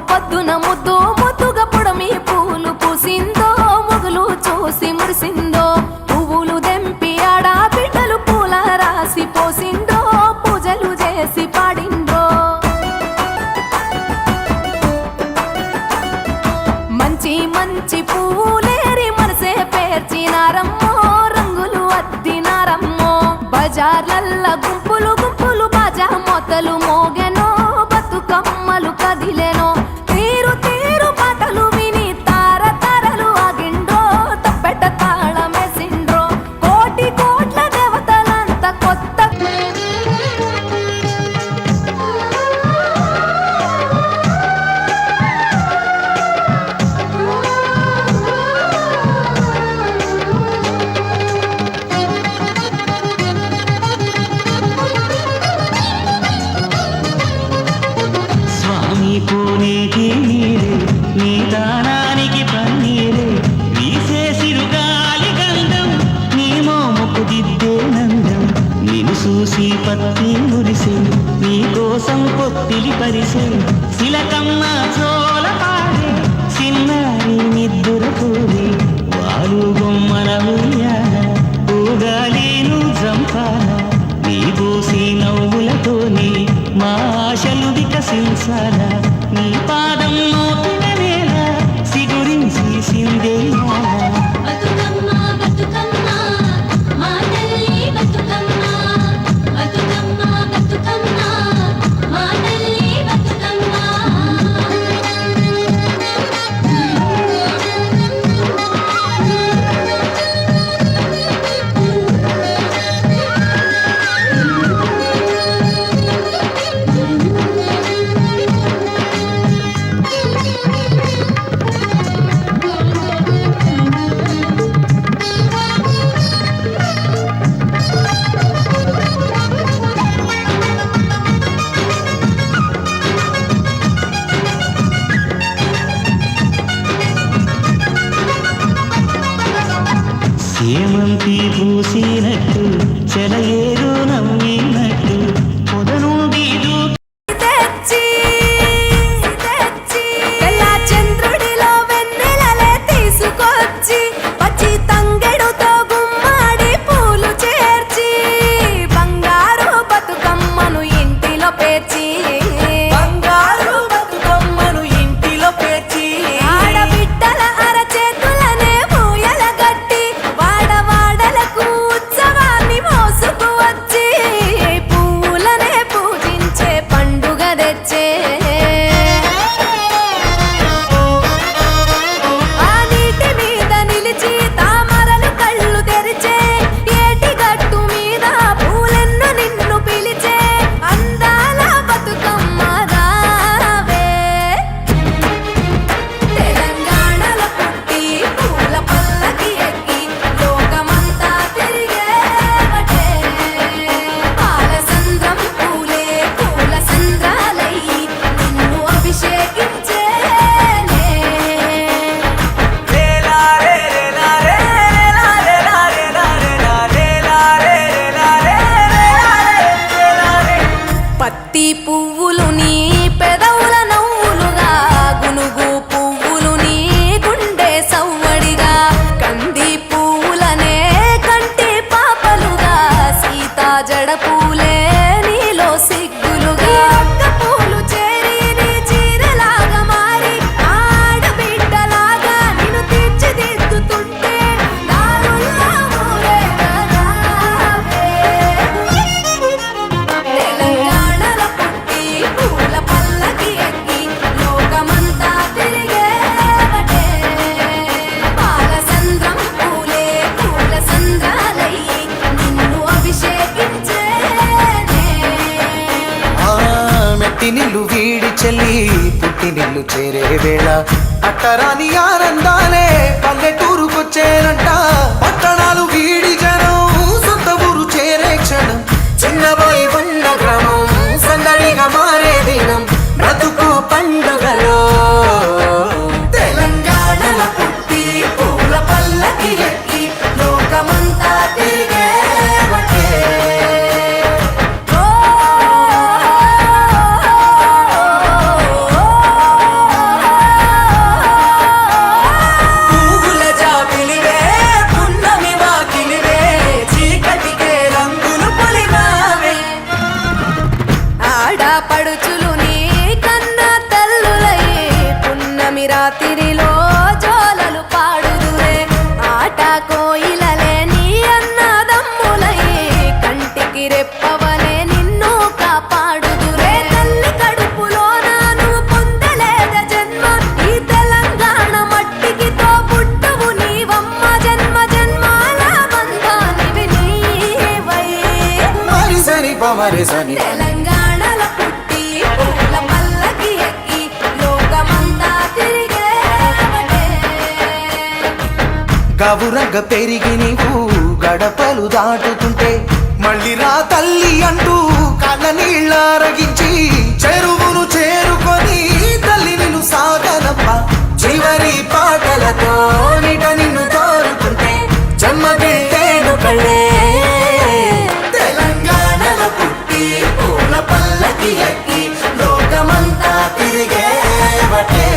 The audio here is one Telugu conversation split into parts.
పొద్దున ముద్దు ముద్దుగా పొడమి పూలు పూసిందో మొగులు చూసి మురిసిందో పువ్వులు దెంపి ఆడా బిడ్డలు పూల రాసి పోసిందో పూజలు చేసి పాడిందో మంచి మంచి పూలేరి మనసే పేర్చినారమ్మో రంగులు అద్దినారమ్మో బజార్లల్ల గుంపులు గుంపులు బాజా మొత్తలు మోగెనో బతుకమ్మలు కదిలెనో తీరు తీరు పాటలు విని తార తారలు ఆగిండ్రో తప్పెట తాళమేసిండ్రో కోటి కోట్ల దేవతలంత కొత్త పూనేటి నీరే నీ దానానికి పన్నీరే వీసేసిరుగాలి గంధం నీ మోముకు దిద్దే నందం నిన్ను చూసి పత్తి మురిసే నీ కోసం పొత్తిలి పరిసే శిలకమ్మ చోల పాడే చిన్నారి నిద్దుర పూరి వాలు బొమ్మల ఉయ్యాల ఊగాలీను జంపాల నీ బోసి నవ్వులతోని మా ఆశలు వికసించాల నీ పాదం మోపిన వేళ సిగురించి సిందేయాల బతుకమ్మ బతుకమ్మ మా తల్లి బతుకమ్మ బతుకమ్మ బతుకమ్మ మా తల్లి బతుకమ్మ సేమంతి పూసినట్టు చెలయేరు నవ్వినట్టు పొద నుండి తెచ్చి తెచ్చి తెల్ల చంద్రుడిలో వెన్నెలలే తీసుకొచ్చి పచ్చి తంగెడుతో గుమ్మాడి పూలు చేర్చి బంగారు బతుకమ్మను ఇంటిలో పేర్చి బంగారు బతుకమ్మను ఇంటిలో పేర్చి ఆడబిడ్డల అరచేతులనే ఊయల గట్టి వాడవాడలకు ఉత్సవాన్ని మోసుకు వచ్చి పువ్వులనే పూజించే పండుగ తెచ్చే ఆ నీటి మీద నిలిచి తామరలు కళ్ళు తెరిచే ఏటి గట్టు మీద పూలెన్ను నిన్ను పిలిచే అందాల బతుకమ్మ రావే తెలంగాణలో పుట్టి పూల పల్లకి ఎక్కి లోకమంతా తిరిగేవటే పాలసంద్రం పూలే పూల సంద్రాలయ్యి నిన్ను అభిషేకించేనే పత్తి పువ్వులు నీ పెదవుల నవ్వులుగా గునుగు పువ్వులు నీ గుండె సవ్వడిగా కంది పువ్వులనే కంటి పాపలుగా సీతా జడ పూలే నీలో సిగ్గులుగా ఒక్క పూలు చేరి నీ చీరలాగా మారి ఆడబిడ్డలాగా నిన్ను తీర్చిదిద్దుతుంటే దారుల్లా ఊరేగరావే తెలంగాణలో పుట్టి పూల పల్లకి ఎక్కి లోకమంతా తిరిగేవటే పాలసంద్రం పూలే పూల సంద్రాలయ్యి నిన్ను అభిషేకించేనే మెట్టి నిల్లు వీడి చెల్లి పుట్టి నిల్లు చేరే వేళ అట్టరాని ఆనందాలే పల్లెటూరుకొచ్చేనంట పట్టణాలు వీడి జనం సొంత ఊరు చేరే క్షణం చిన్నబోయి బండ గ్రామం సందడిగా మారే దినం బ్రతుకు పండుగలో తెలంగాణలో పుట్టి పూల పల్లకి ఎక్కి లోకమంతా తిరిగేవటే ఓ పమరి సని తెలంగాణలో పుట్టి పూల పల్లకి ఎక్కి లోకమంతా తిరిగేవటే. గవురగ పెరిగి నీవు గడపలు దాటుతుంటే మళ్ళీ రా తల్లి అంటూ కళ్ళ నీళ్ళారగించి చెరువును చేరుకొని తల్లి నిన్ను సాగనప్ప చివరి పాటలతో నిట నిన్ను కోరుకుంటే జన్మదిట్టేను కళ్ళే. తెలంగాణలో పుట్టి పూల పల్లకి ఎక్కి లోకమంతా తిరిగేవటే.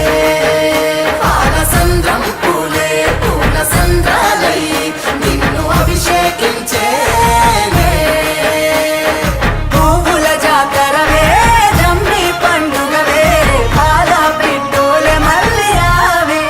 పాలసంద్రం పూలే పూల సంద్రాలై నిన్ను అభిషేకించేనే. పువ్వుల జాతరవే జమ్మి పండుగవే పాల పిట్టోలే మళ్ళీ రావే.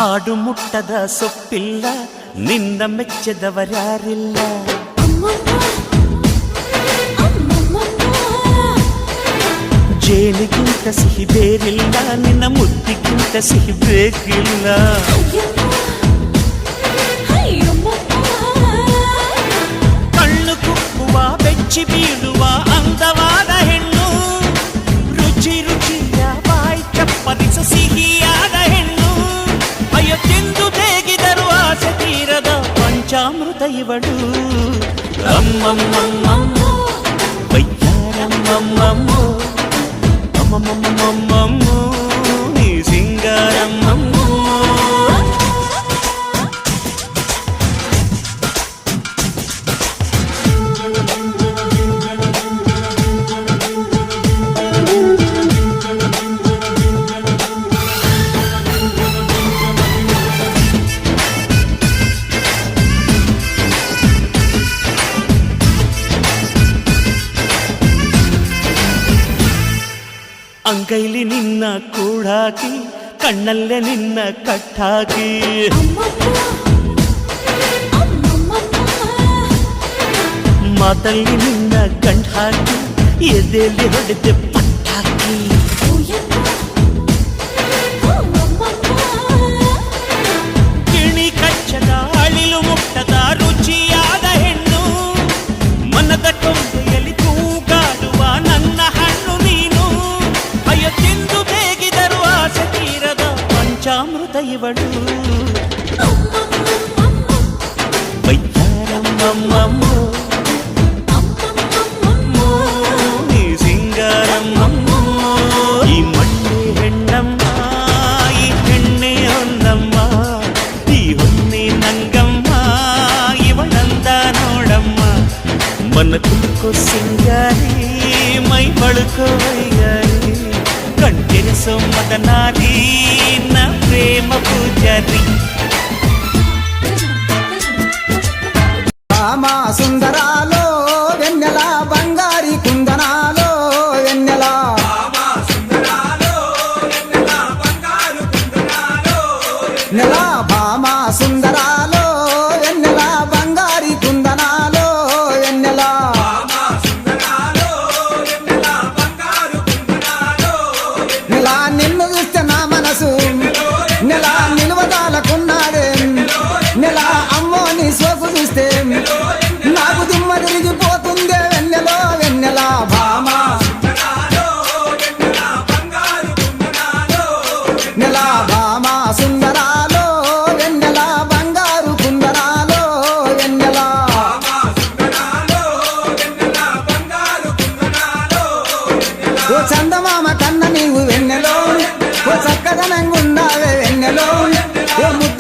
ಆಡು ಮುಟ್ಟದ ಸೊಪ್ಪಿಲ್ಲ ನಿನ್ನ ಮೆಚ್ಚದವರ್ಯಾರಿಲ್ಲ. ಜೇನಿಗಿಂತ ಸಿಹಿ ಬೇರಿಲ್ಲ ನಿನ್ನ ಮುದ್ದಿಗಿಂತ ಸಿಹಿ ಬೇಕಿಲ್ಲ. ಕಣ್ಣು ಕುಕ್ಕುವ ಬೆಚ್ಚಿ ಬೀಳುವ ಅಂದವಾದ ಹೆಣ್ಣು ರುಚಿ ರುಚಿಯ ಬಾಯಿ ಚಪ್ಪರಿಸ ಸಿಹಿಯಾದ ಹೆಣ್ಣು. ಅಯ್ಯೋ ತಿಂದು ತೇಗಿದರು ಆಸೆ ತೀರದ ಪಂಚಾಮೃತ ಇವಳು. ಅಮ್ಮಮ್ಮಮ್ಮಮ್ಮೋ ವಯ್ಯಾರಮ್ಮಮ್ಮಮ್ಮೋ ಅಮ್ಮಮ್ಮಮ್ಮಮ್ಮಮ್ಮೋ ನೀ ಸಿಂಗಾರಮ್ಮಮ್ಮೋ. ಅಂಗೈಲಿ ನಿನ್ನ ಕೂಡಾಕಿ ಕಣ್ಣಲ್ಲೇ ನಿನ್ನ ಕಟ್ಟಾಕಿ ಮಾತಲ್ಲಿ ನಿನ್ನ ಗಂಟ್ ಹಾಕಿ ಎದೆಯಲ್ಲಿ ಹೊಡೆದೆ ಪಟ್ಟಾಕಿ. ಗಿಣಿ ಕಚ್ಚದ ಅಳಿಲು ಮುಟ್ಟದ ರುಚಿಯಾದ ಹೆಣ್ಣು ಮನದ ಕೊಂಬೆಯಲ್ಲಿ ತೂಗಾಡುವ ನನ್ನ ಹಣ್ಣು ನೀನು. ಅಯ್ಯೋ ತಿಂದು ಬೇಗಿದರು ಆಸೆ ತೀರದ ಪಂಚಾಮೃತ ಇವಳು. ವಯ್ಯಾರಮ್ಮಮ್ಮಮ್ಮೋ ನೀ ಸಿಂಗಾರಮ್ಮಮ್ಮೋ. ಈ ಮಣ್ಣೆ ಹೆಣ್ಣಮ್ಮ ಈ ಹೆಣ್ಣೆ ಹೊನ್ನಮ್ಮ ಈ ಹೊನ್ನೆ ನಂಗಮ್ಮ ಇವಳಂದ ನೋಡಮ್ಮ. ಮನ ತುಕ್ಕೋ ಸಿಂಗಾರಿ ಮೈ ಬಳುಕೋ ವೈಯಾರಿ ಕಂಠೆನಿಸೋ ಮದನಾರಿ ನ ಪ್ರೇಮ ಪೂಜಾರಿ. మా సుందరాలో వెన్నెల బంగారి కుందనాలో వెన్నెల నెల భామ సుందరాలో వెన్నెల బంగారి కుందనాలో వెన్నెల. నెల నిన్ను చూస్తే నా మనసు నెల నిలువదాలకున్నాడే. నెల అమ్మో నీ సోకు చూస్తే నాకు దిమ్మ తిరిగిపోతుందే వెన్నెలో వెన్నెల భామ. నెల భామ సుందరాలో వెన్నెల బంగారు కుందరాలో వెన్నెల. ఓ చందమామ కన్న నీవు వెన్నెలో ఓ చక్కదనంగున్నావే వెన్నెలో ఓ ముద్ద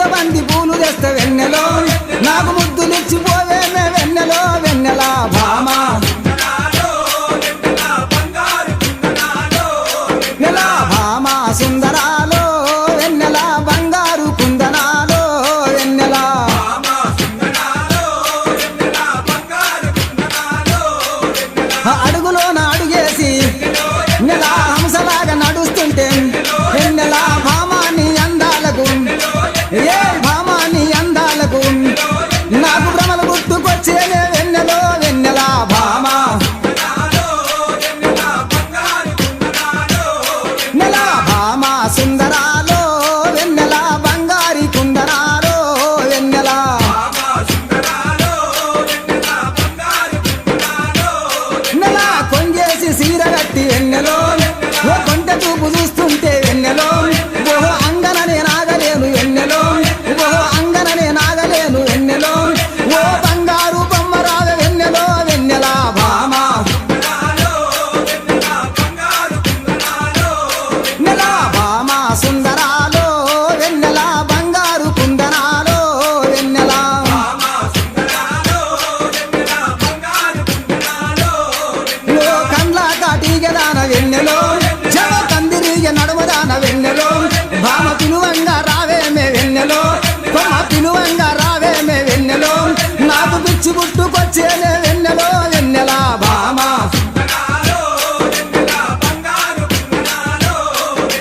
వచ్చేనే వెన్నెలో వెన్నెల భామ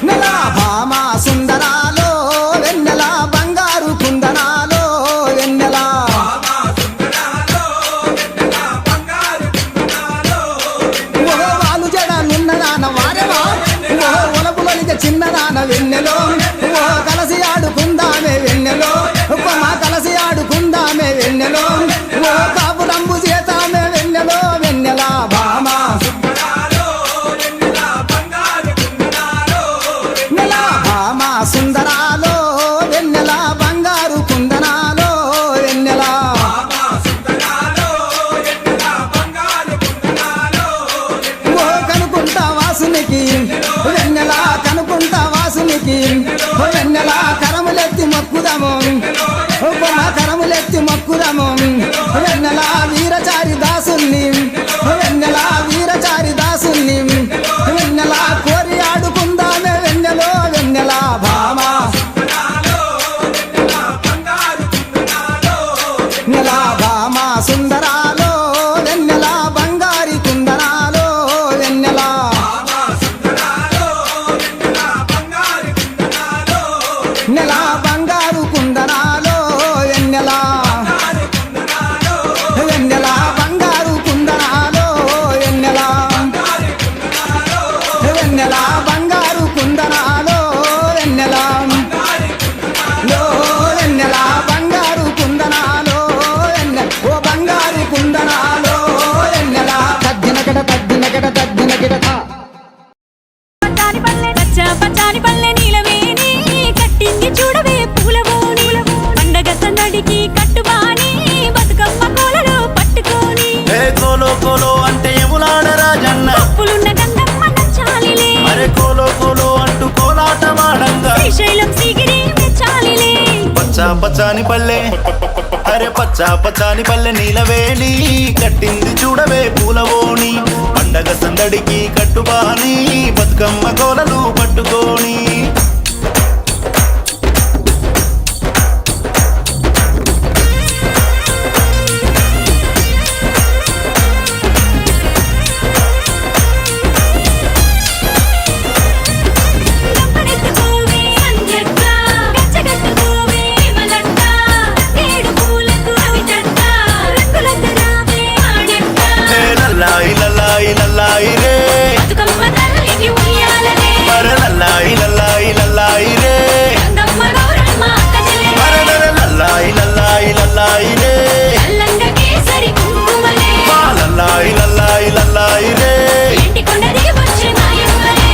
నెల భామ సుందరాలో వెన్నెల బంగారు కుందనాలో వెన్నెల ఓ వాలు జడనున్నదాన వారెవా ఓ ఒలపులొలిక చిన్నదాన వెన్నెలో ఓ కలసి ఆడుకుందామే వెన్నెలో మా కలసి ఆడుకుందామే వెన్నెలో ఓ కాపు రంబు చేతామే వెన్నెలో వెన్నెల భామ నెల భామ సుందరాలో వెన్నెల బంగారు కుందనాలో వెన్నెల ఓ కనుకుంటా వాసునికి వెన్నెల కనుకుంటా వాసునికి ఓ వెన్నెల కరములెత్తి మొక్కుదాము ఓ బొమ్మ కరములెత్తి మొక్కుదాము వెన్నెల వీరచారి దాసుని వెన్నెల వీరచారి దాసుని వెన్నెల కోరి ఆడుకుందామే వెన్నెలో వెన్నెల భామ నెల భామ సుందరాలో వెన్నెల బంగారి కుందనాలో వెన్నెల నెల బంగారు కుందనాలో వెన్నెల వెన్నెల బంగారు కుందనాలో వెన్నెల వెన్నెల బంగారు కుందనాలో వెన్నెల లో వెన్నెల బంగారు కుందనాలో వెన్నెల ఓ బంగారు కుందనాలో వెన్నెల తద్దినకడ తద్దినకడ తద్దినకడ పచ్చాని పల్లె పచ్చాని పల్లె నీలవేణి కట్టింది చూడవే పూలవోని పండగ సందడికి కట్టుబాని బతుకమ్మ కోలలు పట్టుకొని ఏ కోలో కోలో అంటే ఎములాడ రాజన్న పప్పులున్న గంగమ్మ నచ్చాలిలే అరే కోలో కోలో అంటూ కోలాట వాడంగా శ్రీశైలం సిగిరి మెచ్చాలిలే పచ్చా పచ్చాని పల్లె అరే పచ్చా పచ్చాని పల్లె నీలవేణి కట్టింది చూడవే పూలవోని పండగ సందడికి కట్టుబాని బతుకమ్మ కోలలు పట్టుకోని రంపడెత్తుకోవే సంజక్క గచ్చగట్టుకోవే విమలక్క ఏడు పూలకు రవిచక్క రంగులద్దరావే ఆడెక్క ఏ లల్లాయి లల్లాయి లల్లాయి రే బతుకమ్మ తల్లికి ఉయ్యాలనే అరే లల్లాయి లల్లాయి లల్లాయి రే గంగమ్మ గౌరమ్మ అక్క చెల్లెలే అరే లల్లాయి లల్లాయి లల్లాయి రే అల్లంగ కేసరి కుంకుమలే మా లల్లాయి లల్లాయి లల్లాయి రే ఇంటి కొండ దిగి వచ్చే మాయమ్మలే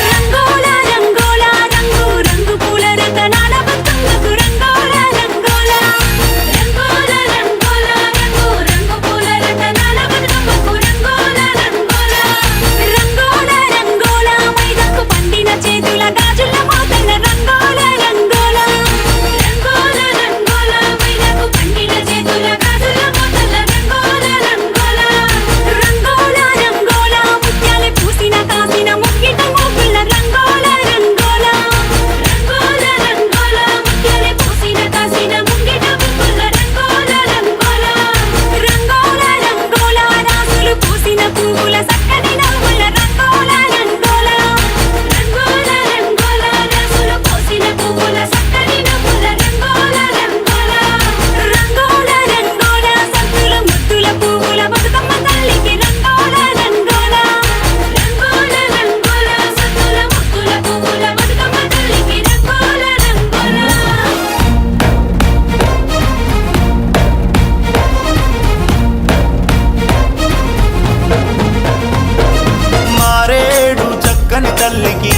రంగోలా రంగోలా రంగు రంగు పూల రతనాల బతుకమ్మకు రంగోలా రంగోలా రంగోలా రంగోలా రంగు రంగు పూల రతనాల బతుకమ్మకు రంగోలా రంగోలా రంగోలా రంగోలా మైదాకు పండిన చేతుల గాజుల మోతల రంగోలా రంగోలా రంగోలా రంగోలా మైదాకు పండిన చేతుల గాజుల మోతల రంగోలా రంగోలా రంగోలా రంగోలా ముత్యాలే పూసిన కాసిన ముక్కిట మోపుల రంగోలా రంగోలా రంగోలా రంగోలా ముత్యాలే పూసిన కాసిన ముక్కిట మోపుల రంగోలా రంగోలా రంగోలా రంగోలా రాసులు పూసిన పువ్వుల సక్కని నవ్వుల రంగోలా రంగోలా రంగోలా రంగోలా రాసులు పూసిన పువ్వుల సక్కని నవ్వుల రంగోలా రంగోలా రంగోలా రంగోలా సంతుల ముద్దుల పువ్వుల బతుకమ్మ తల్లికి రంగోలా రంగోలా రంగోలా రంగోలా సంతుల ముద్దుల పువ్వుల బతుకమ్మ తల్లికి రంగోలా రంగోలా మారేడు చక్కని తల్లికి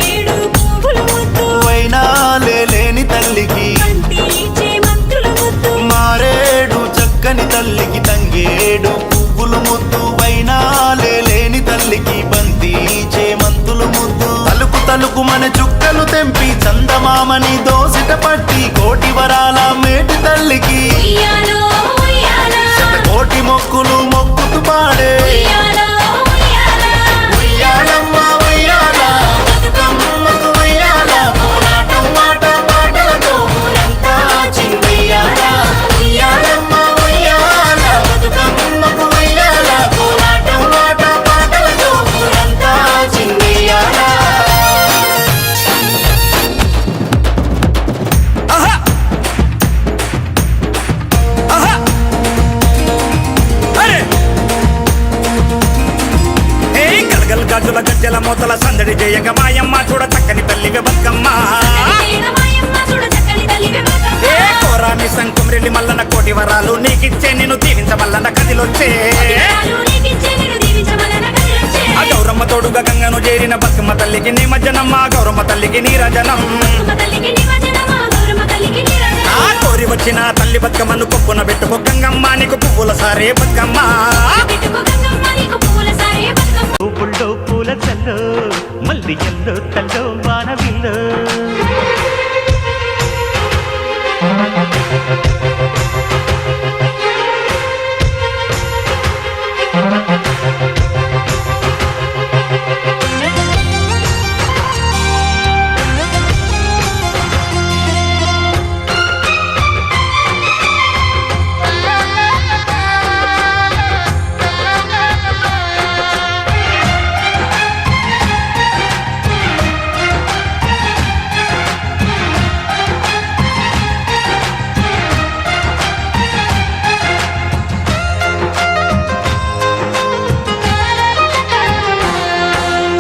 ఏడు పువ్వుల ముద్దు వైనాలే లేని తల్లికి పంటిచే మంత్రుల ముద్దు మారేడు చక్కని తల్లికి తంగేడు పువ్వులు ముద్దు వైనాలే లేని తల్లికి బంతి చేమంతులు ముద్దు తలుకు తలుకు మన చుక్కలు తెంపి చందమామని దోసిట పట్టి కోటి వరాల మేటి తల్లికి ఉయ్యాలో ఉయ్యాలా కోటి మొక్కులు మొక్కుతూ పాడే ఉయ్యాలో ఉయ్యాలా ఉయ్యాలమ్మ గాజుల గజ్జల మూతల సందడి జయగ మాయమ్మ చూడ చక్కని తల్లివే బతుకమ్మ మాయమ్మ చూడ చక్కని తల్లివే బతుకమ్మ. ఏ కోరాని సంకం రెల్లి మల్లన కోటి వరాలు నీకిచ్చే నిన్ను దీవించమల్లన కదిలొచ్చే వరాలు నీకిచ్చే నిన్ను దీవించమలన కదిలొచ్చే. ఆ గౌరమ్మ తోడుగా గంగను చేరిన బతుకమ్మ తల్లికి నిమజ్జనమ్మ గౌరమ్మ తల్లికి నీరాజనం బతుకమ్మ తల్లికి నిమజ్జనమా, గౌరమ్మ తల్లికి నీరాజనం. ఆ కోరి వచ్చిన తల్లి బతుకమ్మను కొప్పున పెట్టుకో గంగమ్మ నీకు పువ్వుల సారే బతుకమ్మ పెట్టుకో గంగమ్మ నీకు పువ్వుల సారే బతుకమ్మ. పువ్వుల్లో పూల చల్లు మల్లి ఎల్లో తల్లో వానవిల్లు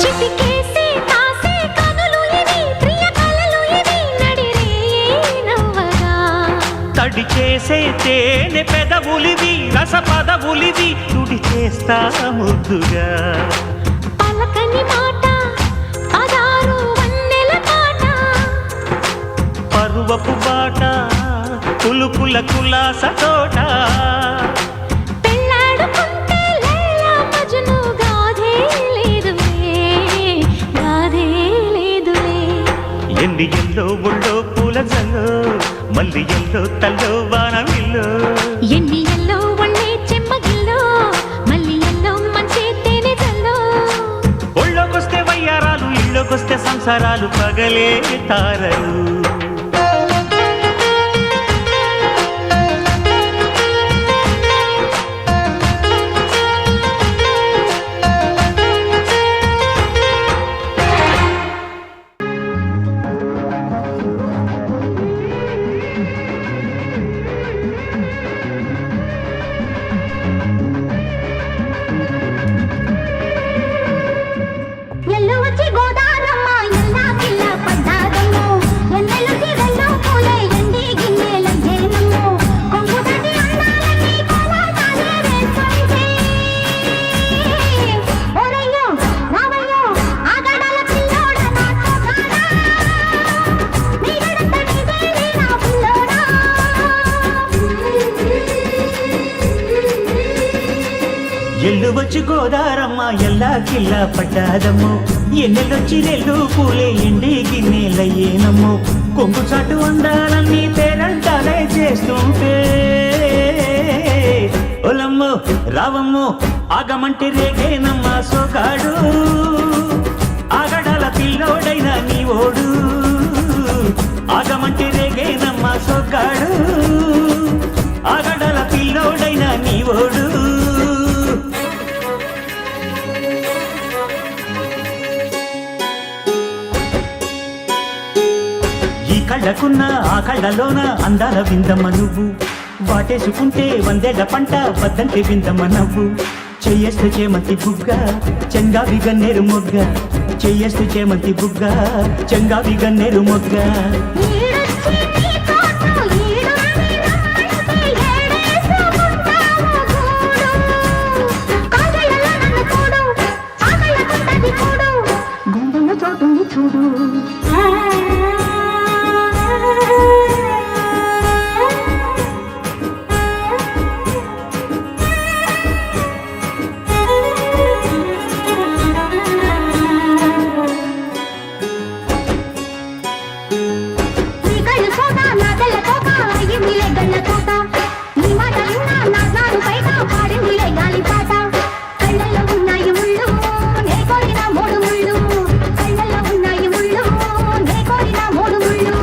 చిటికేసి తాసే కనులు ఇవి, ప్రియ కలలు ఇవి, నడిరే నవ్వగా. తడి చేసే తేనె పెదవులివి రస పదవులివి తుడి చేస్తా ముద్దుగా పలకని మాట పదారు వన్నెల పాట. పరువపు బాట కులుకుల కులాస తోట పెళ్ళాడుకుంటే లైలా మజ్ను గాథే లేదులే, గాథే లేదులే. ఎన్ని ఎల్లో ఒళ్ళో పూల జల్లు మల్లి ఎల్లో తల్లో వానవిల్లు ఎన్ని ఎల్లో ఒళ్ళే చెమ్మగిల్లో, మళ్ళీ ఎల్లో మంచి తేనె జల్లో. ఒళ్ళోకొస్తే వయ్యారాలు ఇళ్ళోకొస్తే సంసారాలు పగలే తారలు ఎల్లు వచ్చి గోదారమ్మ ఎల్లా కిల్ల పడ్డాదమ్మో, ఎన్నెలుకి వెళ్ళు పూలే ఎండి గిన్నెలయ్యేనమ్మో. కొంగు తటి అందాలన్నీ కోలాటాలే వేస్తుంటే. ఓరయ్యో రావయ్యో ఆగడాల పిల్లోడ నాతో కాడా, నీగడంత నీదేలే నా పిల్లోడా. ఎల్లు వచ్చి గోదారమ్మ ఎల్లా కిల్లా పడ్డాదమ్మో ఎన్నెలొచ్చి నెల్లు పూలే ఎండి గిన్నెలయ్యేనమ్మో కొంగు చాటు అందాలన్నీ పేరంటాలే చేస్తుంటే ఒలమ్మో రావమ్మో ఆగమంటే రేగేనమ్మ సోగాడు ఆగడాల పిల్లోడైన నీ ఓడు ఆగమంటే రేగేనమ్మ సోగాడు ఆగడాల పిల్లోడైన నీ ఓడు కళ్ళకున్న ఆ కళ్ళలోన అందాల విందమ్మ నువ్వు వాటేసుకుంటే వందేళ్ల పంట వద్దంటే విందమ్మ నవ్వు చెయ్యేస్తు చేమంతి బుగ్గ చెంగావి గన్నేరు మొగ్గ చెయ్యేస్తు చేమంతి బుగ్గ చెంగావి గన్నేరు మొగ్గ ఈడొచ్చి నీ తోట ఈడుంది రమ్మంటే ఏడేసుకుంటావు గూడు. కాజలలో నన్ను చూడు, ఆకళ్ళకుంటది కూడు, గుండెలో చోటుంది చూడు. నీ కళ్ళు చూడ నా తెల్ల తోక అయ్యిందిలే గల్ల తోట, నీ మాట విన్నా నా స్నాను బయట పాడిందిలే గాలి పాట. కళ్ళల్లో ఉన్నాయి ముళ్ళు నే కోరిన మూడు ముళ్ళు, కళ్ళల్లో ఉన్నాయి ముళ్ళు నే కోరిన మూడు ముళ్ళు.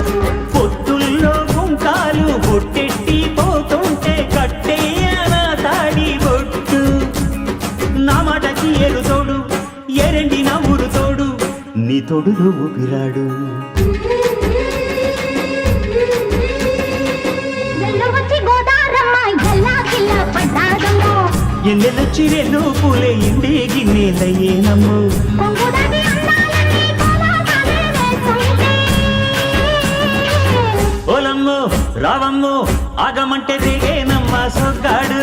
పొత్తుల్లో గుంకాలు బొట్టెట్టి పోతుంటే కట్టేయన తాడి బొట్టు నా మాటకి ఏరు తోడు ఎరండి నా ఊరు తోడు నీ తోడులో ఊపిరాడు ఎల్లు వచ్చి గోదారమ్మ ఎల్లా కిల్ల పడ్డాదమ్మో, ఎన్నెలొచ్చి వెళ్ళు పూలే ఇండి గిన్నెలయ్యేనమ్మో కొంగుదాటి అందాలన్నీ కోలాటాలే వేస్తుంటే. ఓలమ్మో రావమ్మో ఆగమంటే దిగేనమ్మ సొగ్గాడు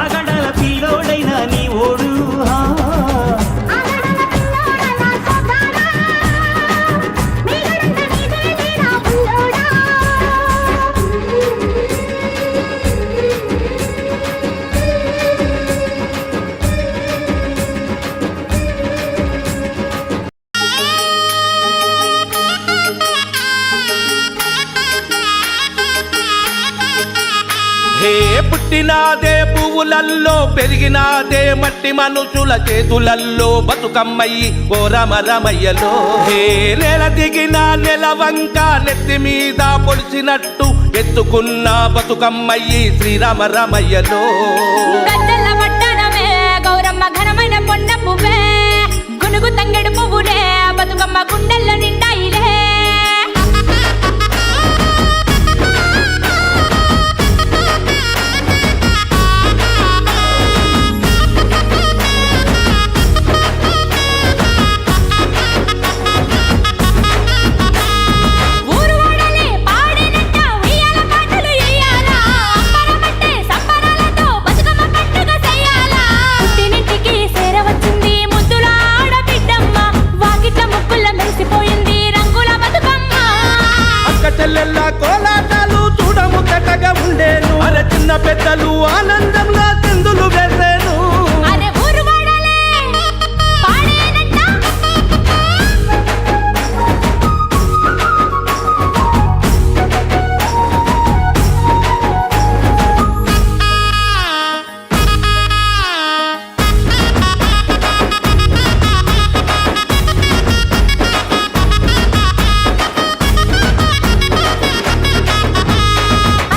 ఆగడాల పిల్లోడైన నీ ఓడు ఆగడల పిల్లోడ నా సోదాడా, మీగడంత నీదే నా బుల్లోడా. హే పుట్టినాదే పువ్వులల్లో పెరిగినాదే మట్టి మనుషుల చేతులల్లో బతుకమ్మయ్యి ఓ రమరమయ్యలో హే నెల దిగిన నెలవంక నెత్తి మీద పొడిచినట్టు ఎత్తుకున్న బతుకమ్మయ్యి శ్రీరామరమయ్యలో గద్దెల పట్టణమే గౌరమ్మ ఘనమైన పొన్న పువ్వే గునుగు తంగెడు పువ్వులే బతుకమ్మ గుండెల్లో నిండాయిలే ఊరు వాడలే పాడినట్ట ఉయ్యాల పాటలు ఎయ్యాలా అంబరపట్టే సంబరాలతో బతుకమ్మ పండుగ చెయ్యాలా పుట్టినింటికి చేరవచ్చింది ముద్దుల ఆడబిడ్డమ్మ వాకిట్ల ముక్కుల మెరిసిపోయింది రంగుల బతుకమ్మ అక్క చెల్లెళ్ళ కోలాటాలు చూడముచ్చటగా ఉండేను అరే చిన్న పెద్దలు ఆనందంలో చిందులు వేసేను అరే ఊరు వాడలే పాడినట్ట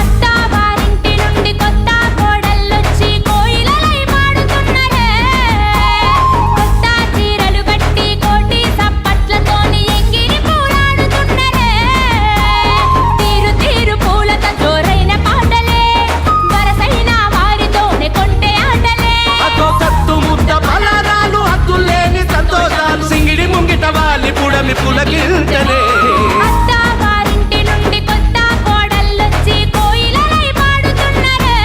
అత్తవారింటి నుండి కొత్త కోడళ్ళొచ్చి కోయిలలై మాడుతున్నరే కొత్త చీరలు కట్టి కోటి సప్పట్లతోని ఎంగిరి పూలాడుతున్నరే తీరు తీరు పూలతో జోరైన పాటలే వరసైన వారితోనే కొంటే ఆటలే అదో కత్తు ముద్ద పలారాలు అద్దులేని సంతోషాలు సింగిడి ముంగిట వాలి పుడమి పులకించలే అత్తవారింటి నుండి కొత్త కోడళ్ళొచ్చి కోయిలలై పాడుతున్నరే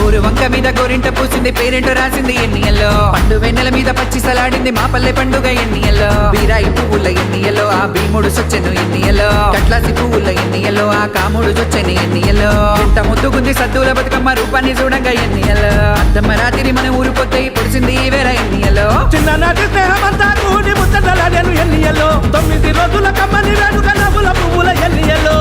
ఊరు వంక మీద గోరింట పూసింది పేరెంట రాసింది ఎన్నియల్లో పండు వెన్నెల మీద పచ్చి సలాడింది మా పల్లె పండుగ ఎన్నియల్లో బీరాయి పువ్వుల ఎన్నియల్లో ఆ భీముడు సొచ్చెను ఎన్నియల్లో కట్లాసి పువ్వుల ఎన్నియల్లో ఆ కాముడు చొచ్చెను ఎన్నియల్లో ఎంత ముద్దుగుంది సద్దుల బతుకమ్మ రూపాన్ని చూడంగా ఎన్నియల్లో అద్దమ్మ రాత్రి మన ఊరు పొద్దై పొడిచింది వేర ఎన్నియల్లో చిన్ననాటి స్నేహమంతా కూడి ముచ్చటలాడేను ఎన్నియలో 9 రోజుల కమ్మని వేడుక నవ్వుల పువ్వుల ఎన్నియలో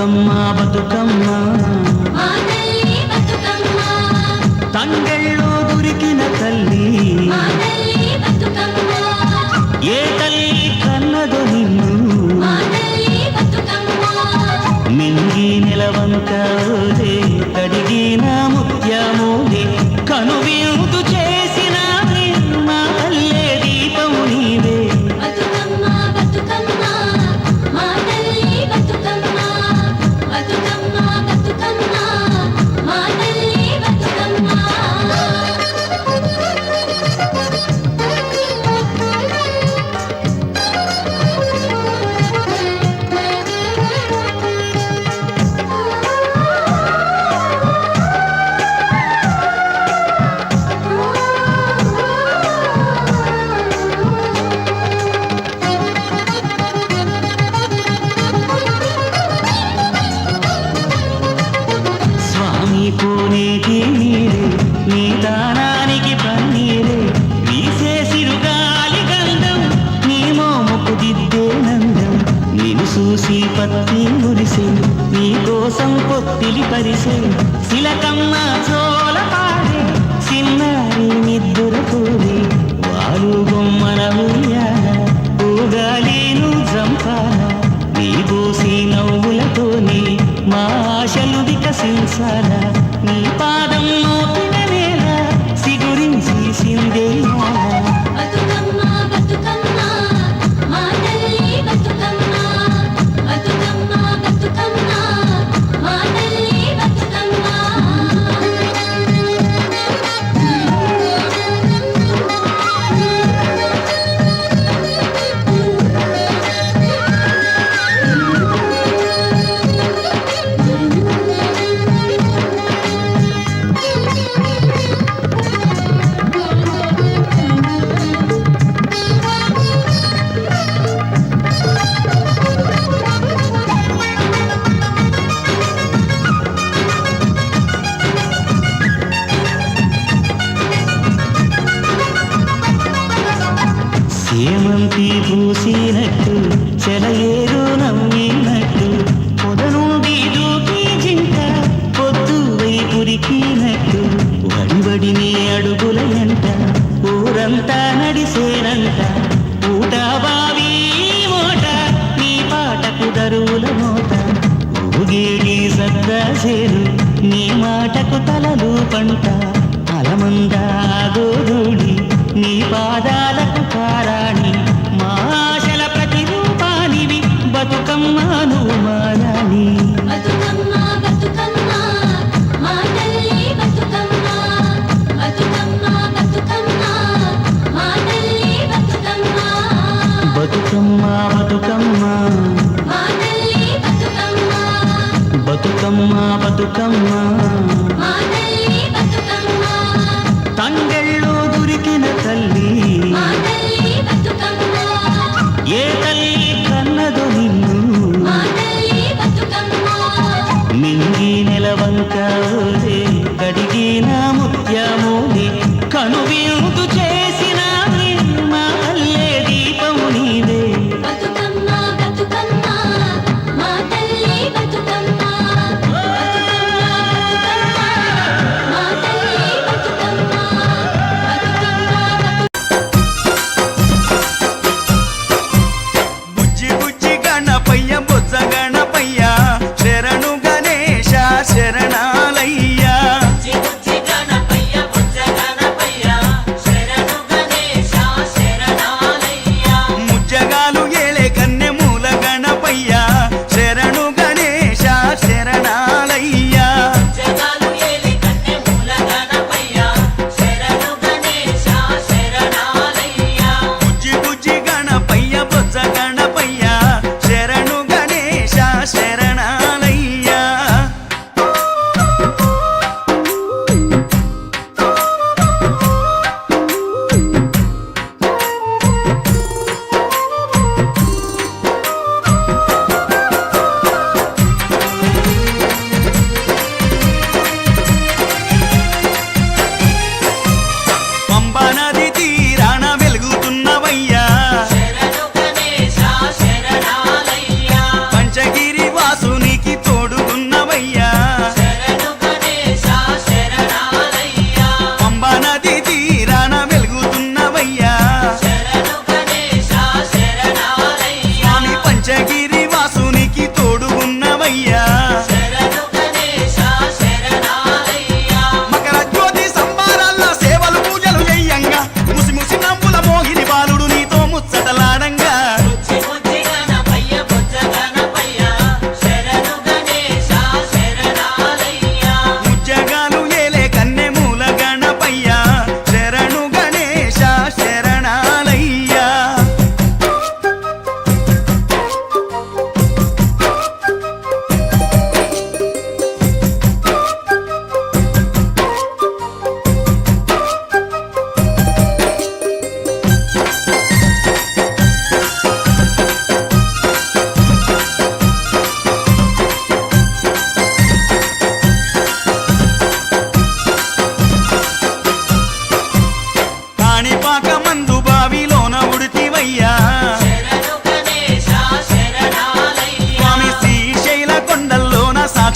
బతుకమ్మ బతుకమ్మ మా తల్లి బతుకమ్మ తంగెళ్ళు దొరికిన తల్లి మా తల్లి బతుకమ్మ ఏ తల్లి కన్నదో నిన్ను మా తల్లి బతుకమ్మ మింగి నిలవంకలే కడిగిన ముత్యమోలే కనువిందు చేసిన మా అల్లే దీపము నీవే బతుకమ్మ బతుకమ్మ మా తల్లి బతుకమ్మ బతుకమ్మ బతుకమ్మ మా తల్లి బతుకమ్మ స్వామి కోనేటి నీరే నీ దానానికి పన్నీరే వీసే సిరుగాలి గంధం నీ మోముకు దిద్దే నందం నిన్ను చూసి పత్తి మురిసే నీ కోసం పొత్తిలి పరిసే శిలకమ్మ చోల పాడే చిన్నారి నిద్దుర కోరి వారు బొమ్మన ఉయ్యాల ఊగాలీను జంపాల నీ గోసి నవ్వులతోనే మా ఆశలు వికసించాలా నీ పాదం మోపిన నేల సిగురించి సిందేయాలా బతుకమ్మ బతుకమ్మ మా తల్లి బతుకమ్మ బతుకమ్మ బతుకమ్మ మా తల్లి బతుకమ్మ సేమంతి పూసినట్టు చెలయేరు నవ్వినట్టు పొద నుండి దూకి జింక పొద్దు వైపురికినట్టు వడివడిని అడుగుల ఎంట ఊరంతా నడిసేనంట ఊట బావి మోట నీ పాటకు దరువుల మోట ఊగేడి సద్దా సేరు నీ మాటకు తలలు పంట అలమందా గోధుడి నీ పాదాలకు కారాణి మా ఆశల ప్రతిరూపానివి బతుకమ్మను మారాణి బతుకమ్మ బతుకమ్మ మా తల్లి బతుకమ్మ బతుకమ్మ బతుకమ్మ మా తల్లి బతుకమ్మ బతుకమ్మ బతుకమ్మ మా తల్లి బతుకమ్మ బతుకమ్మ బతుకమ్మ మా తల్లి బతుకమ్మ తంగెళ్ళు దొరికిన తల్లి మా తల్లి బతుకమ్మ ఏ తల్లి కన్నదో నిన్ను మా తల్లి బతుకమ్మ మింగి నిలవంకలే కడిగిన ముత్యమోలే కనువిందు చేసిన మా అల్లే దీపము నీవే బతుకమ్మ బతుకమ్మ మా తల్లి బతుకమ్మ బతుకమ్మ బతుకమ్మ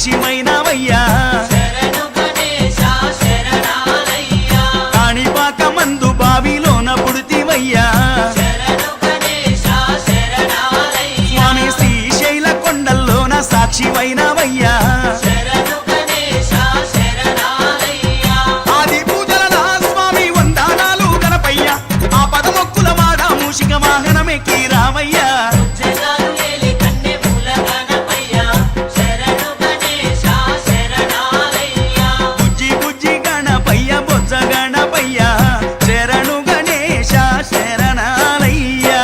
సాక్షిమైనవయ్యా కాణిపాక మందు బావిలోన పుడితివయ్యా స్వామి శ్రీశైల కొండల్లోన సాక్షివైనవయ్యా ఆది పూజల నా స్వామి వందనాలు గణపయ్య ఆ పదమొక్కుల వాడ మూషిక వాహనమెక్కి రామయ్యా బుజ్జి బుజ్జి గణపయ్య బొజ్జ గణపయ్య శరణు గణేశ శరణాలయ్యా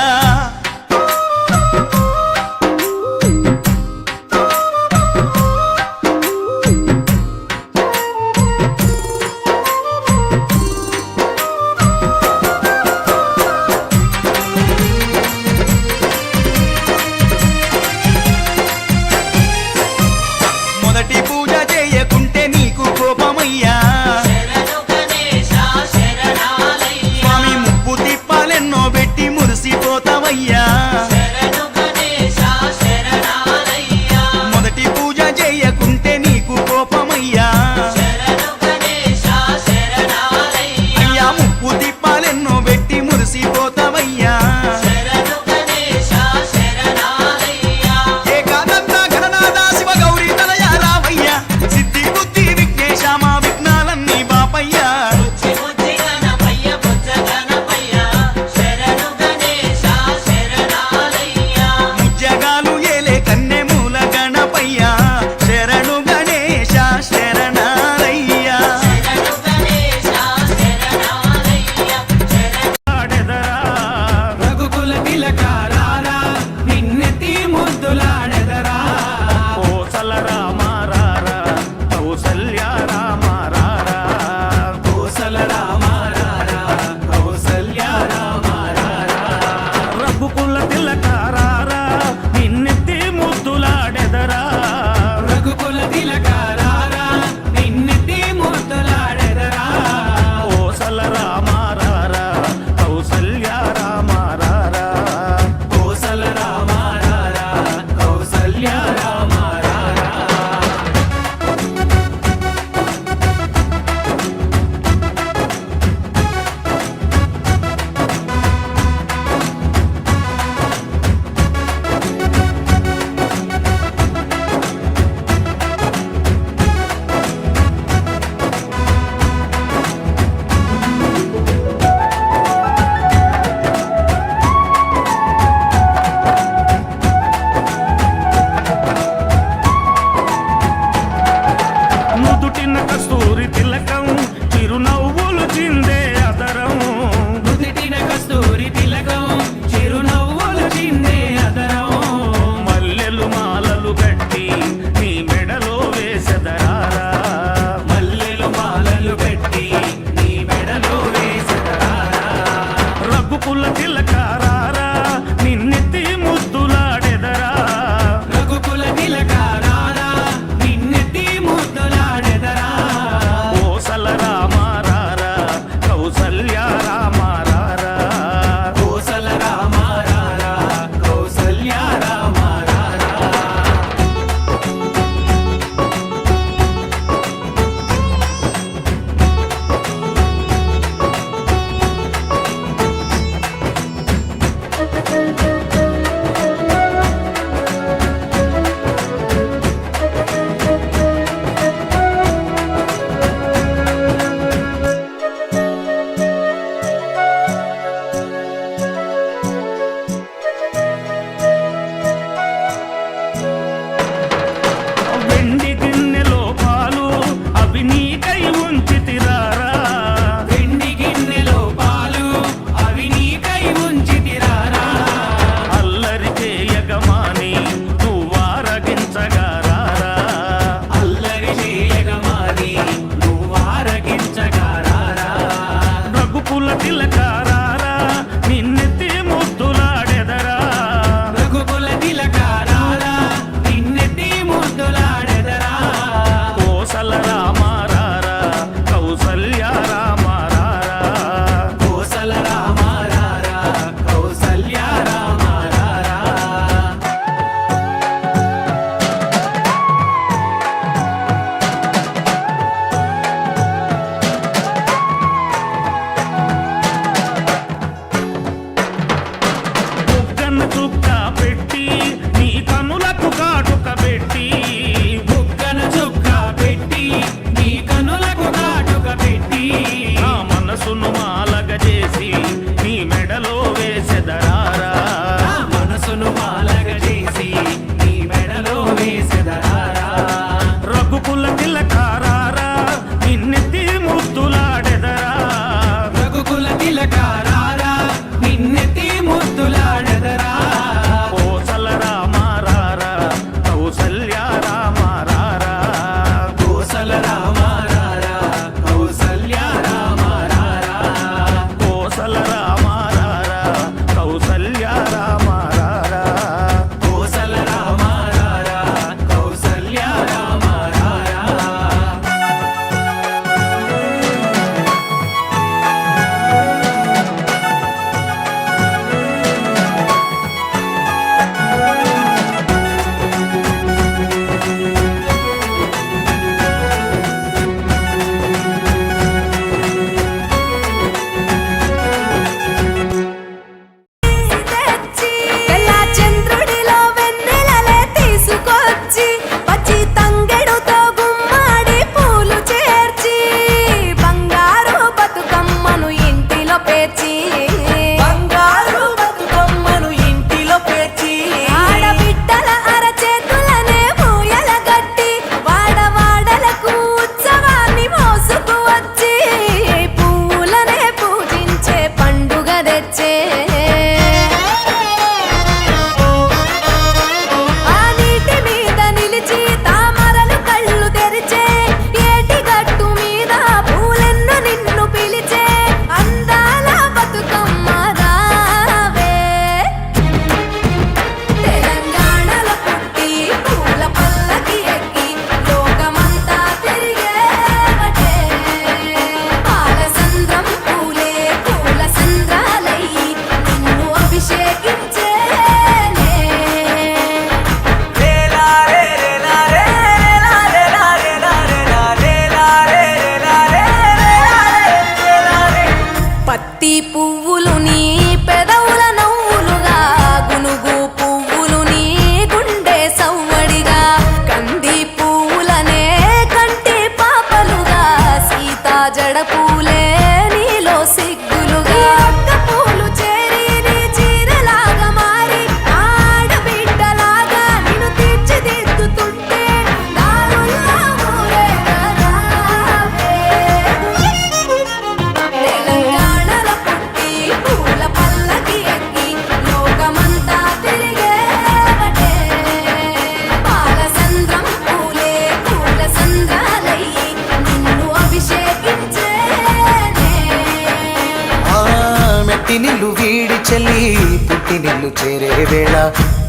ఇంటి నిన్ను చేరే వేళ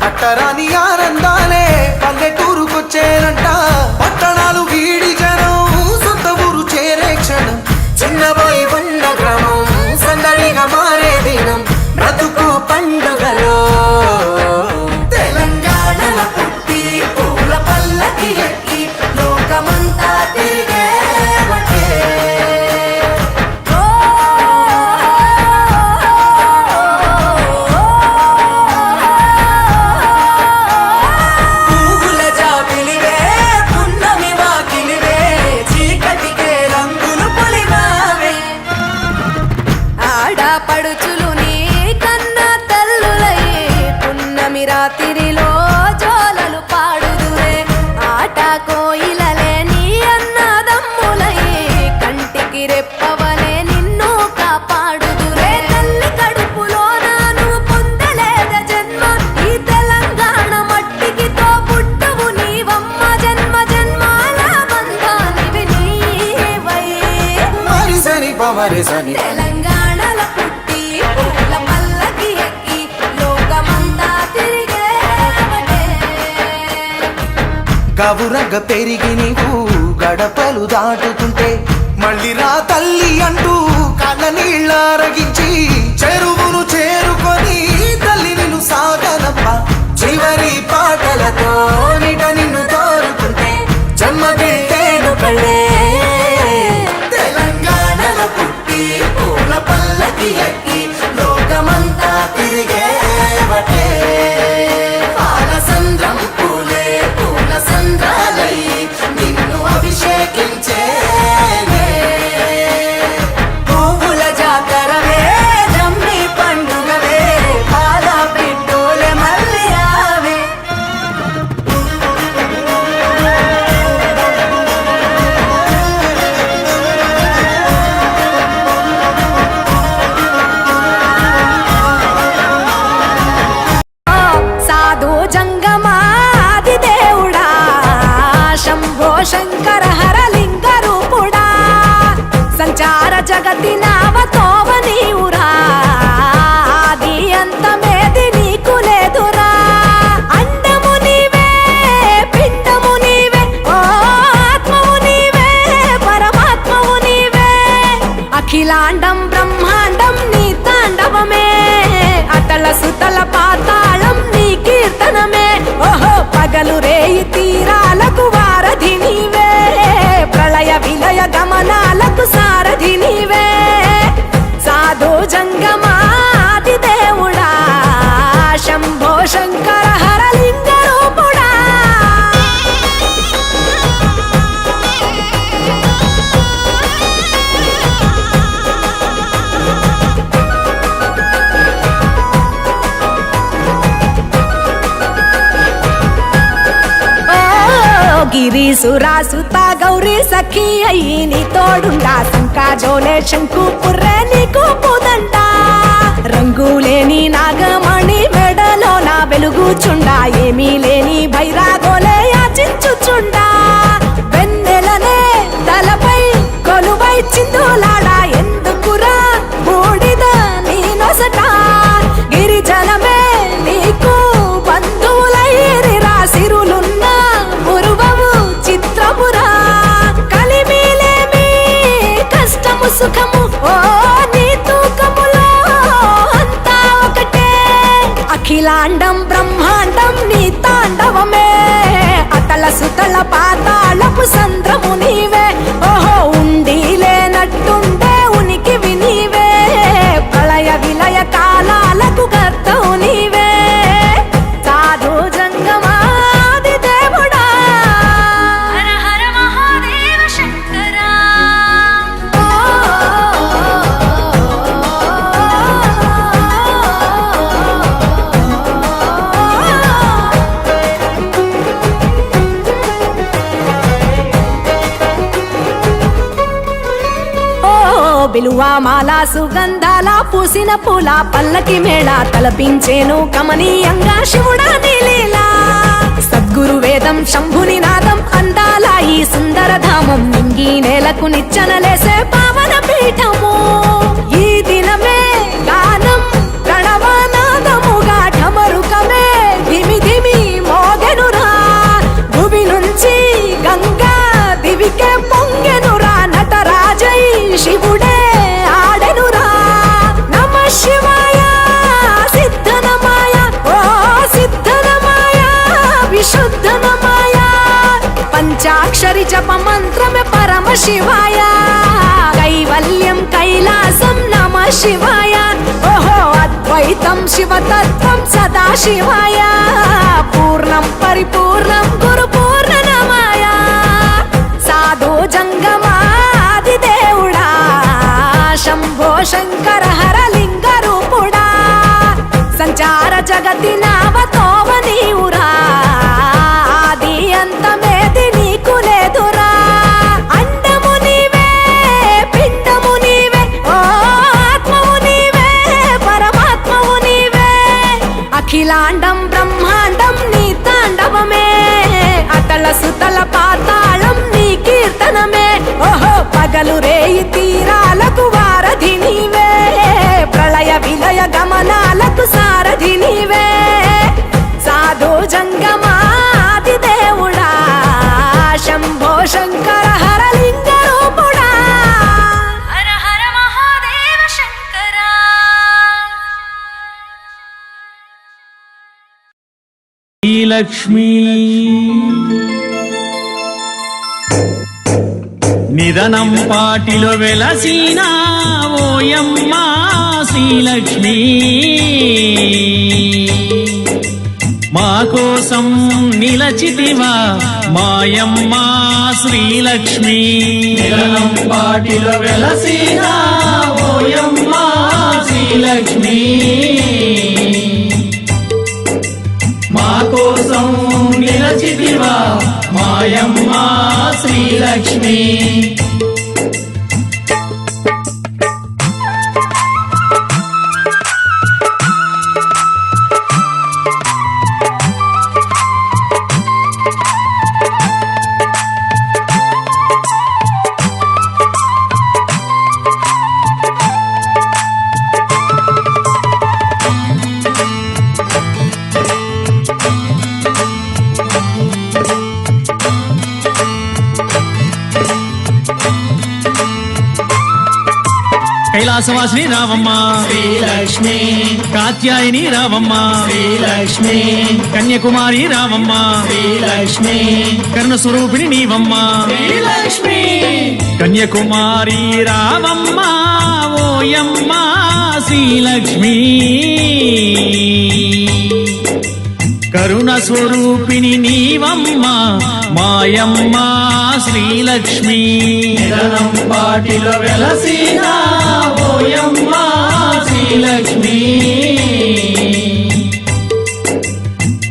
అట్టరాని ఆనందాలే పల్లెటూరుకొచ్చేనంట పట్టణాలు వీడి జనం సొంత ఊరు చేరే క్షణం చిన్నబోయి ఉన్న గ్రామం సందడిగా మారే దినం బ్రతుకు పండుగలో తెలంగాణల పుట్టి పూల పల్లకి ఎక్కి లోకమంతా తిరిగే పువ్వుల జాబిలివే పున్నమి వాకిలివే చీకటికే రంగులు పొలిమావే ఆడపడుచులు నీ కన్న తల్లులయ్యే పున్నమి రాత్రిలో జోలలు పాడుదురే ఆట కోయిలలే నీ అన్నదమ్ములయ్యే కంటికి రెప్పవలే నిన్ను కాపాడుదురే తల్లి కడుపులో నువ్వు పొందలేద జన్మ ఈ తెలంగాణ మట్టికి తో పుట్టవు నీవమ్మ జన్మ జన్మాల బంధానివి నీవై మరిసని పమరిసని తెలంగాణల పుట్టి పూల పల్లకి ఎక్కి లోకమంతా తిరిగేవటే గవురగ పెరిగి నీవు గడపలు దాటుతుంటే మళ్ళీ రా తల్లి అంటూ కళ్ళ నీళ్ళరగించి చెరువును చేరుకొని తల్లి నిన్ను సాగనప్ప చివరి పాటలతో నిట నిన్ను తోరుతుంటే జన్మగిట్టేను కళ్ళే తెలంగాణల పుట్టి పూల పల్లకి ఎక్కి లోకమంతా తిరిగేవటే పాలసంద్రం పూలే పూల సంద్రాలై నిన్ను అభిషేకించేనే పువ్వుల జాతరవే జమ్మి పండుగవే పాల పిట్టోలే మళ్ళీ రావే సాధు జంగమాది దేవుడా శంభో శంకర హరలింగ రూపుడా సంచార జగతి నావతోవ నీవురా ఆది అంతమేది నీకు లేదురా అండము నీవే పిండము నీవే ఓ ఆత్మవు నీవే పరమాత్మవు నీవే అఖిలాండం బ్రహ్మాండం నీ తాండవమే అతల సుతల పాతాళం నీ కీర్తనమే ఓహో పగలు రేయి తీరాలకు వారధి నీవే ప్రళయ విలయ గమనాలకు సారథి నీవే సాధు జంగమాది దేవుడా శంభో శంకర హరలింగ రూపుడా గిరి సురాసుత గౌరీ సఖి అయ్యి నీ తోడుండా శంకా జోలే శంకు పుర్రే నీకు పుదండ రంగులేని నాగమణి మెడలో నా వెలుగుచుండా ఏమీ లేని భైరాగోలే యాచించుచుండా వెన్నెలనే తలపై కొలువై చిందులాడా ఎందుకురా బూడిద నీ నొసట గిరిజనమే నీకు బంధువులైరిరా సిరులున్న మురువవు చిత్రమురా కలిమిలేమి కష్టము సుఖము ఓ నీ తూకములో అంతా ఒకటే అఖిలాండం బ్రహ్మాండం నీ తాండవమే అతల సుతల పాతాళపు సంద్రము నీవే ఓహో ఉండి లేనట్టుండే ఉనికివి నీవే ప్రళయ విలయ కాలాలకు కర్తవు నీవే సాధు జంగమాది దేవుడా హర హర మహాదేవ శంకరా బిలువా మాల సుగంధాల పూసిన పూల పల్లకి మేళ తలపించేను కమనీయంగా శివుడా నీలీలా సద్గురు వేదం శంభుని నాదం అందాల ఈ సుందర ధామం నింగి నేలకు నిచ్చనలేసే పావన పీఠము ఈ దినమే గానం ప్రణవనాదముగా పంచాక్షరి జప మంత్రమే పరమ శివాయ కైవల్యం కైలాసం నమ శివాయ ఓహో అద్వైతం శివతత్వం సదా శివాయ పూర్ణం పరిపూర్ణం గురు పూర్ణనమాయ సాధు జంగమాది దేవుడా శంభో శంకర హర లింగ రూపుడా సంచార జగతి నావతోవ నీవురా ఆది అంతమేది నీకు లేదురా అండము నీవే పిండము నీవే ఓ ఆత్మవు నీవే పరమాత్మవు నీవే అఖిలాండం బ్రహ్మాండం నీ తాండవమే అతల సుతల పాతాళం నీ కీర్తనమే ఓహో పగలు రేయి తీరాలకు వారధి నీవే ప్రళయ విలయ గమనాలకు సారథి నీవే సాధు జంగమాది దేవుడా శంభో శంకర హర లింగ రూపుడా హర హర మహాదేవ శంకర శ్రీలక్ష్మీ నిదనం పాటిలో వెలసిన ఓయమ్మ శ్రీలక్ష్మీ మా కోసం నిలచితివా మాయమ్మ శ్రీలక్ష్మీ నిదనం పాటిలో వెలసిన ఓయమ్మ శ్రీలక్ష్మీ మా కోసం నిలచితివా మాయమ్మ శ్రీలక్ష్మీ కైలాసవాసిని రావమ్మ శ్రీలక్ష్మి కాత్యాయని రావమ్మ శ్రీలక్ష్మి కన్యాకుమారి రావమ్మ శ్రీలక్ష్మి కర్ణ స్వరూపిణి నీవమ్మ శ్రీలక్ష్మి కన్యాకుమారి రావమ్మ ఓయమ్మ శ్రీలక్ష్మి కరుణ స్వరూపిణి నీవమ్మ మాయమ్మ శ్రీలక్ష్మి నిదనం పాటిలో వెలసిన ఓయమ్మ శ్రీలక్ష్మి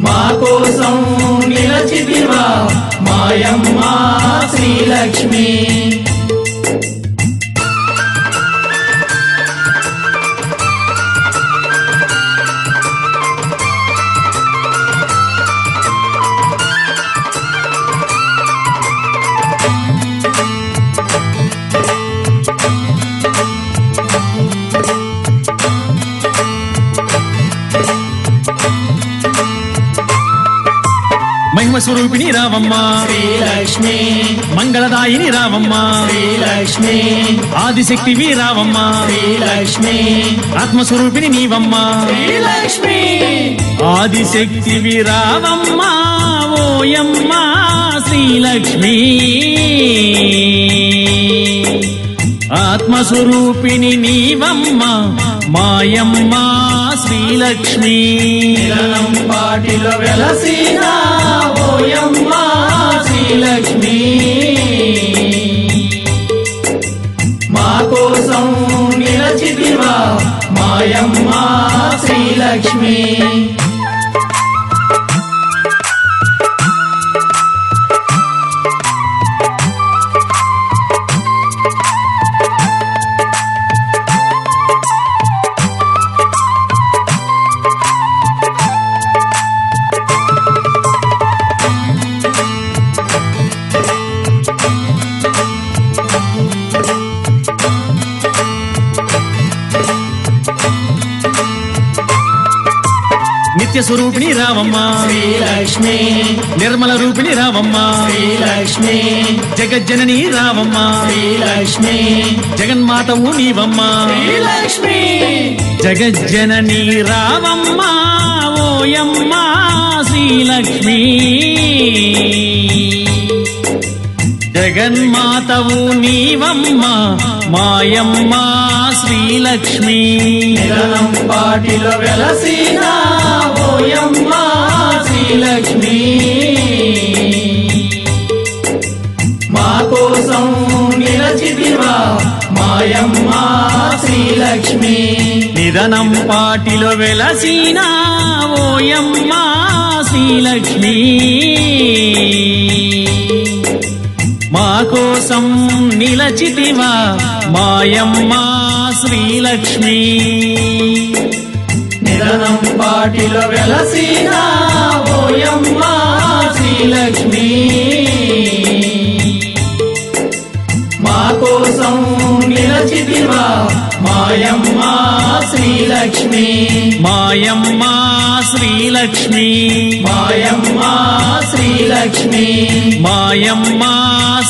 మా కోసం నిలచితివా మాయమ్మ శ్రీలక్ష్మి మహిమ స్వరూపిణి రావమ్మ శ్రీలక్ష్మి మంగళదాయిని రావమ్మ శ్రీలక్ష్మి ఆదిశక్తివి రావమ్మ శ్రీలక్ష్మి ఆత్మస్వరూపిణి నీవమ్మ శ్రీలక్ష్మి ఆదిశక్తివి రావమ్మ ఓయమ్మ శ్రీలక్ష్మి ఆత్మస్వరూపిణి నీవమ్మ మాయమ్మ శ్రీలక్ష్మి నిదనం పాటిలో వెలసిన ఓయమ్మ శ్రీలక్ష్మి మా కోసం నిలచితివా మాయమ్మ శ్రీలక్ష్మి నిత్య స్వరూపిణి రావమ్మ శ్రీలక్ష్మి నిర్మల రూపిణి రావమ్మ శ్రీలక్ష్మి జగజ్జనని రావమ్మ శ్రీలక్ష్మి జగన్మాతవు నీవమ్మ శ్రీలక్ష్మి జగజ్జనని రావమ్మ ఓయమ్మ శ్రీలక్ష్మి జగన్మాతవు నీవమ్మ మాయమ్మ శ్రీలక్ష్మి నిరణం పాటిలో వెలసిన ఓయమ్మ శ్రీలక్ష్మి మా కోసం నిలచితివా మాయమ్మ శ్రీలక్ష్మి నిరణం పాటిలో వెలసిన ఓయమ్మ శ్రీలక్ష్మి మా కోసం నిలచితివా మాయమ్మ శ్రీలక్ష్మి నిరణం పాటిలో వెలసిన ఓయమ్మ శ్రీలక్ష్మి మా కోసం నిలచితివా మాయమ్మ శ్రీలక్ష్మి మాయమ్మ శ్రీలక్ష్మి మాయమ్మ శ్రీలక్ష్మి మాయమ్మ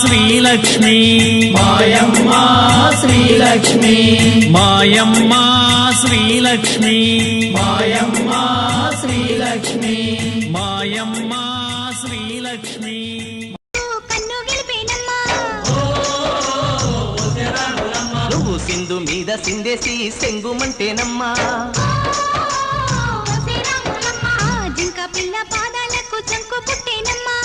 శ్రీలక్ష్మి మాయమ్మ శ్రీలక్ష్మి మాయమ్మ శ్రీలక్ష్మి మాయమ్మ శ్రీలక్ష్మి మాయమ్మ శ్రీలక్ష్మి కన్ను గెలిపేనమ్మా నువ్వు సింధు మీద సిందేసి సెంగుమంటేనమ్మా జింక పిల్ల పాదాలకు చంకు పుట్టేనమ్మా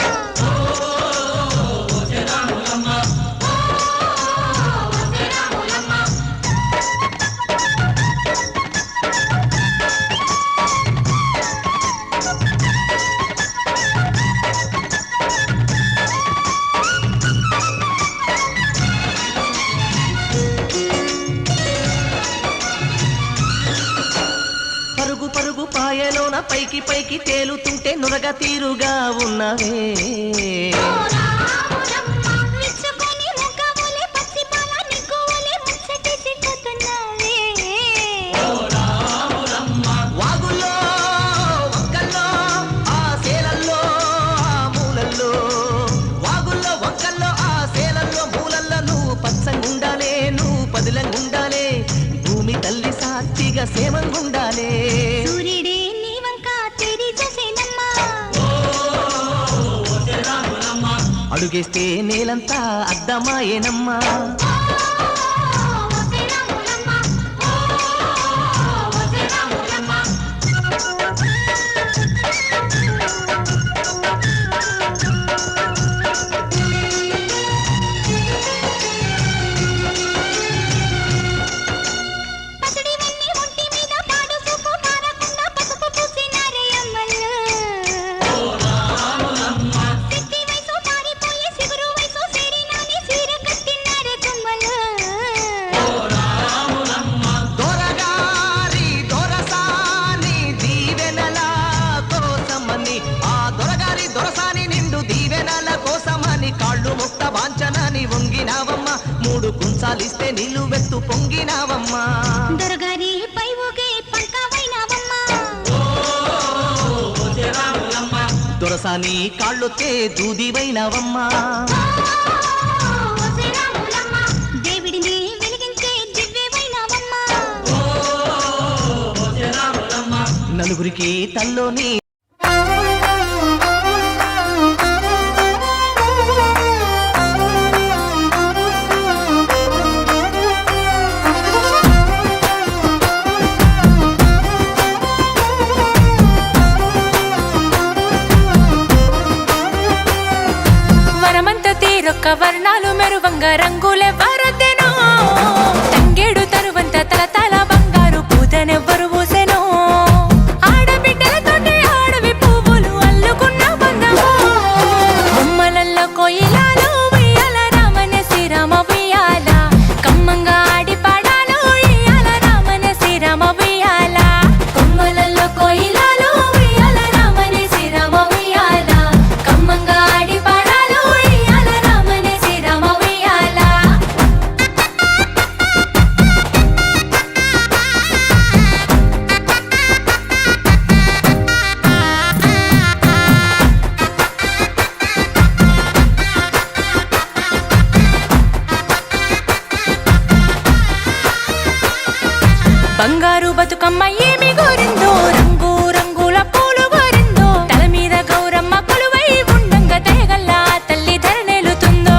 పరుగు పరుగు పాయలోన పైకి పైకి తేలుతుంటే నురగ తీరుగా ఉన్నవే విచ్చుకొని ముగ్గవలే పచ్చి పాల నిక్కువలే ముచ్చటేసి పోతున్నావే వాగుల్లో వంకల్లో ఆ సేలల్లో ఆ మూలల్లో వాగుల్లో వంకల్లో ఆ సేలల్లో మూలల్లో నువ్వు పచ్చంగుండాలే నువ్వు పదిలంగుండాలే భూమి తల్లి సాక్షిగా సేమంగుండాలే సూర్యుడే నీ వంక తెరి చూసేనమ్మా అడుగేస్తే నేలంతా అద్దమాయేనమ్మా పసిడి వెన్ని ఒంటి మీద పాడు సూపు కారకుండా పసుపు పూసినారే అమ్మలు సిట్టి వయసు పారిపోయే సిగురు వయసు సేరినాని సీర కట్టినారే గుమ్మలు దొరగారి దొరసాని దీవెనల కోసమని ఆ దొరగారి దొరసాని నిండు దీవెనల కోసమని కాళ్ళు ముక్త వాంచనని వంగినావమ్మ మూడు కుంచాలిస్తే నిలువెత్తు పొంగినావమ్మా దొరగారి పై ఊగే పంకవైనావమ్మా దొరసాని కాళ్ళొత్తే దూదివైనావమ్మా దేవుడిని వెలిగించే దివ్యవైనావమ్మా నలుగురికి తల్లోని వనమంత తీరొక్క వర్ణాలు మెరువంగ రంగులే వరదెనో తంగేడు తరువంత తలతల బంగారు పూతనెవ్వరు పూసెనో ఆడబిడ్డలతోటి ఆడవి పువ్వులు అల్లుకున్న బంధమో బొమ్మలల్లో కొయిలాలు ఉయ్యాల రామన శ్రీరామ ఉయ్యాల కమ్మంగా ఆడి పాడాలు ఉయ్యాల రామన శ్రీరామ ఉయ్యాల కొమ్మలల్లో కొయిలాలు ఉయ్యాల రామన శ్రీరామ ఉయ్యాల కమ్మంగా ఆడి పాడాలు ఉయ్యాల రామన శ్రీరామ ఉయ్యాల బంగారు బతుకమ్మ ఏమి గోరిందో రంగు రంగుల పూలు గోరిందో తల మీద గౌరమ్మ కొలువై ఉండంగా దయగల్లా తల్లి ధరనేలుతుందో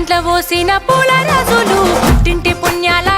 కంట్ల పోసిన పూల రాజులు పుట్టింటి పుణ్యాల